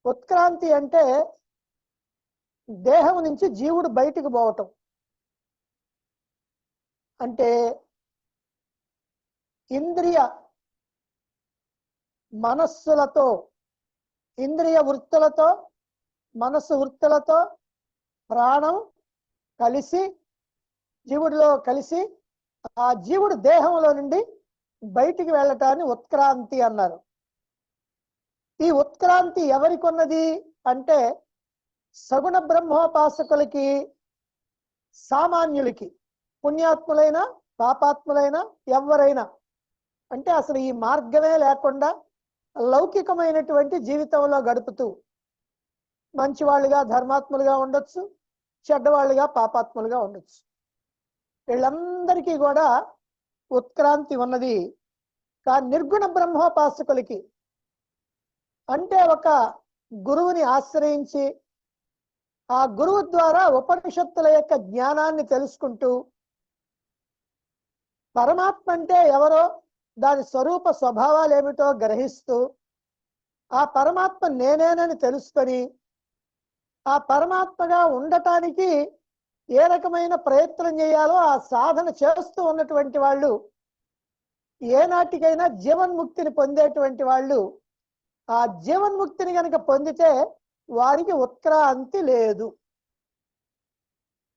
ఉత్క్రాంతి అంటే దేహం నుంచి జీవుడు బయటికి పోవటం. అంటే ఇంద్రియ మనస్సులతో, ఇంద్రియ వృత్తులతో, మనస్సు వృత్తులతో ప్రాణం కలిసి జీవుడిలో కలిసి ఆ జీవుడు దేహంలో నుండి బయటికి వెళ్ళటాన్ని ఉత్క్రాంతి అన్నారు. ఈ ఉత్క్రాంతి ఎవరికి ఉన్నది అంటే సగుణ బ్రహ్మోపాసకులకి, సామాన్యులకి, పుణ్యాత్ములైన పాపాత్ములైన ఎవరైనా, అంటే అసలు ఈ మార్గమే లేకుండా లౌకికమైనటువంటి జీవితంలో గడుపుతూ మంచివాళ్ళుగా ధర్మాత్ములుగా ఉండొచ్చు, చెడ్డవాళ్ళుగా పాపాత్ములుగా ఉండొచ్చు. వీళ్ళందరికీ కూడా ఉత్క్రాంతి ఉన్నది. కానీ నిర్గుణ బ్రహ్మోపాసకులకి, అంటే ఒక గురువుని ఆశ్రయించి ఆ గురువు ద్వారా ఉపనిషత్తుల యొక్క జ్ఞానాన్ని తెలుసుకుంటూ పరమాత్మ అంటే ఎవరో, దాని స్వరూప స్వభావాలు ఏమిటో గ్రహిస్తూ ఆ పరమాత్మ నేనేనని తెలుసుకొని ఆ పరమాత్మగా ఉండటానికి ఏ రకమైన ప్రయత్నం చేయాలో ఆ సాధన చేస్తూ ఉన్నటువంటి వాళ్ళు ఏనాటికైనా జీవన్ముక్తిని పొందేటువంటి వాళ్ళు ఆ జీవన్ముక్తిని కనుక పొందితే వారికి ఉత్క్రాంతి లేదు.